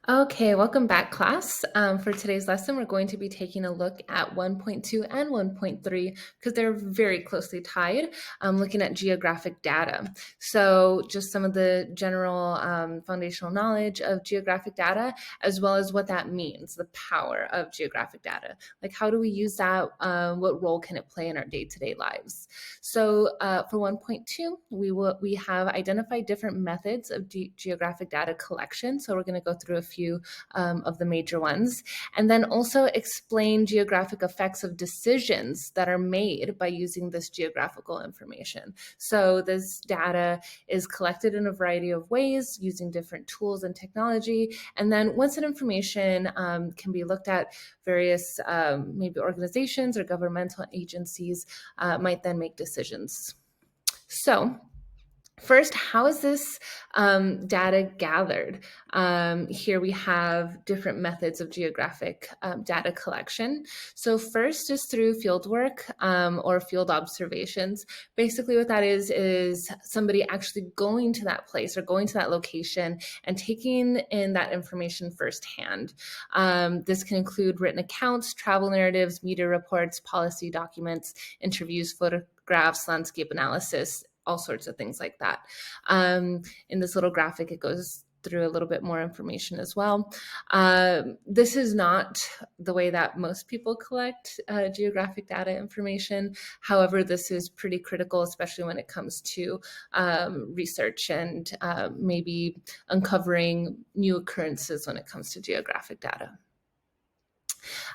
Okay, welcome back, class. For today's lesson, we're going to be taking a look at 1.2 and 1.3 because they're very closely tied, looking at geographic data. So just some of the general foundational knowledge of geographic data, as well as what that means, the power of geographic data. Like, how do we use that? What role can it play in our day-to-day lives? So for 1.2, we have identified different methods of geographic data collection. So we're going to go through a few of the major ones, and then also explain geographic effects of decisions that are made by using this geographical information. So this data is collected in a variety of ways using different tools and technology. And then once that information can be looked at, various maybe organizations or governmental agencies might then make decisions. So first, how is this data gathered? Here we have different methods of geographic data collection. So first is through field work or field observations. Basically what that is somebody actually going to that place or going to that location and taking in that information firsthand. This can include written accounts, travel narratives, media reports, policy documents, interviews, photographs, landscape analysis, all sorts of things like that. In this little graphic, it goes through a little bit more information as well. This is not the way that most people collect geographic data information. However, this is pretty critical, especially when it comes to research and maybe uncovering new occurrences when it comes to geographic data.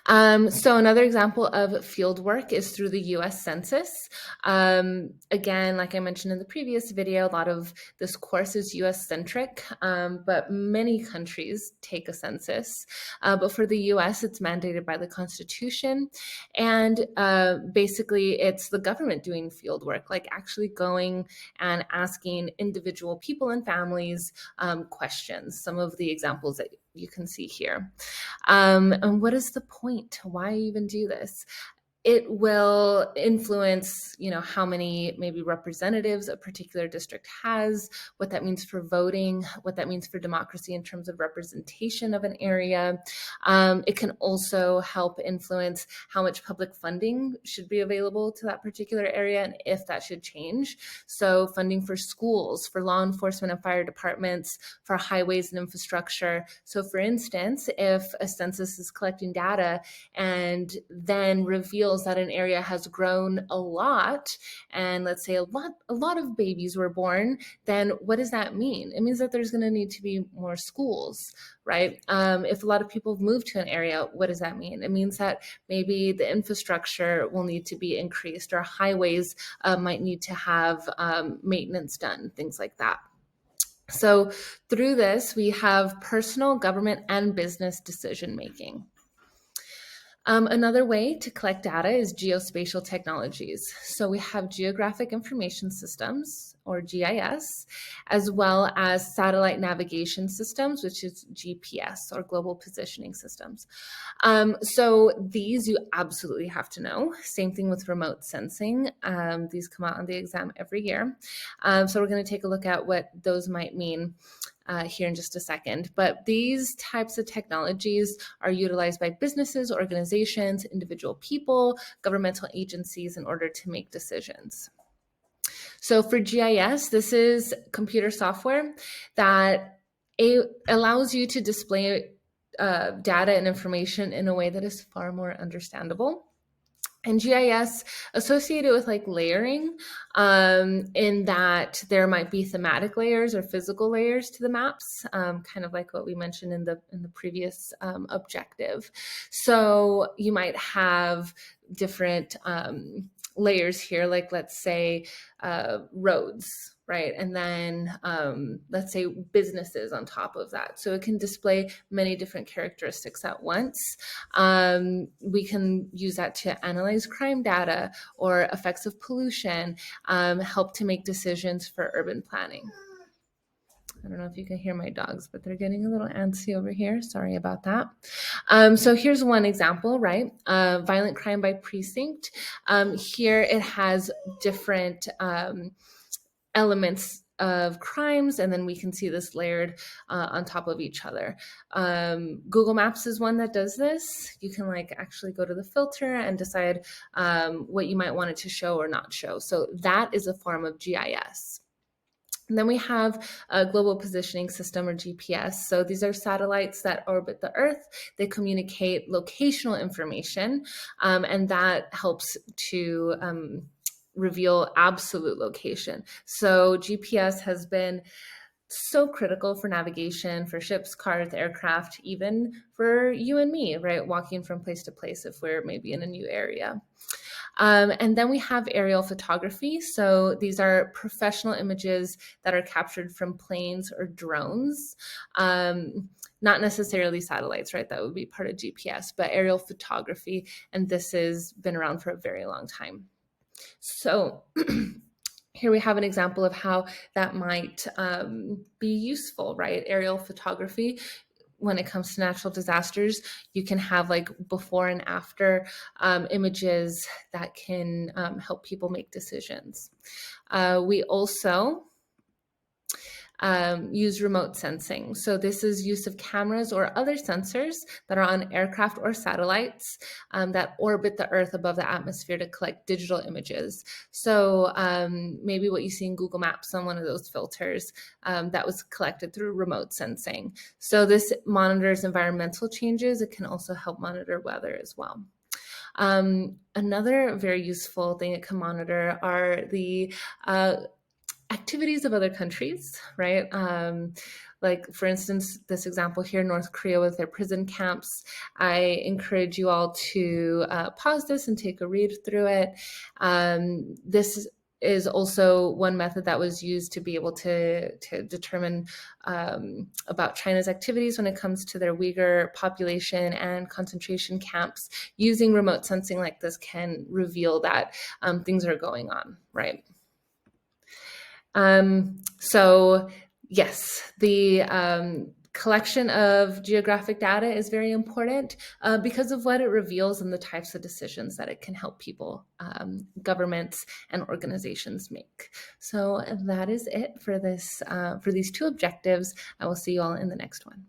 So another example of field work is through the US Census. Again, like I mentioned in the previous video, a lot of this course is US centric, but many countries take a census. But for the US, it's mandated by the Constitution. And basically, it's the government doing field work, like actually going and asking individual people and families questions. Some of the examples that you can see here. And what is the point? Why even do this? It will influence, how many maybe representatives a particular district has, what that means for voting, what that means for democracy in terms of representation of an area. It can also help influence how much public funding should be available to that particular area and if that should change. So funding for schools, for law enforcement and fire departments, for highways and infrastructure. So for instance, if a census is collecting data and then reveals that an area has grown a lot, and let's say a lot of babies were born, then what does that mean? It means that there's going to need to be more schools, right? If a lot of people have moved to an area, what does that mean? It means that maybe the infrastructure will need to be increased, or highways might need to have maintenance done, things like that. So through this, we have personal, government, and business decision making. Another way to collect data is geospatial technologies. So we have geographic information systems, or GIS, as well as satellite navigation systems, which is GPS, or global positioning systems. So these you absolutely have to know. Same thing with remote sensing. These come out on the exam every year. So we're going to take a look at what those might mean here in just a second. But these types of technologies are utilized by businesses, organizations, individual people, governmental agencies in order to make decisions. So for GIS, this is computer software that allows you to display data and information in a way that is far more understandable. And GIS associated with like layering, in that there might be thematic layers or physical layers to the maps, kind of like what we mentioned in the previous objective. So you might have different layers here, like let's say roads, right? And then let's say businesses on top of that. So it can display many different characteristics at once. We can use that to analyze crime data or effects of pollution, help to make decisions for urban planning. I don't know if you can hear my dogs, but they're getting a little antsy over here. Sorry about that. So here's one example, right? Violent crime by precinct. Here it has different elements of crimes, and then we can see this layered on top of each other. Google Maps is one that does this. You can like actually go to the filter and decide what you might want it to show or not show. So that is a form of GIS. And then we have a global positioning system, or GPS. So these are satellites that orbit the Earth. They communicate locational information, and that helps to reveal absolute location. So GPS has been so critical for navigation, for ships, cars, aircraft, even for you and me, right? Walking from place to place if we're maybe in a new area. And then we have aerial photography. So these are professional images that are captured from planes or drones, not necessarily satellites, right? That would be part of GPS, but aerial photography. And this has been around for a very long time. So here we have an example of how that might be useful, right? Aerial photography. When it comes to natural disasters, you can have like before and after images that can help people make decisions. We also use remote sensing. So this is use of cameras or other sensors that are on aircraft or satellites that orbit the Earth above the atmosphere to collect digital images. So maybe what you see in Google Maps on one of those filters that was collected through remote sensing. So this monitors environmental changes. It can also help monitor weather as well. Another very useful thing it can monitor are the activities of other countries, right? Like, for instance, this example here, North Korea with their prison camps. I encourage you all to pause this and take a read through it. This is also one method that was used to be able to determine about China's activities when it comes to their Uyghur population and concentration camps. Using remote sensing like this can reveal that things are going on, right? So yes, the collection of geographic data is very important because of what it reveals and the types of decisions that it can help people, governments, and organizations make. So that is it for this, for these two objectives. I will see you all in the next one.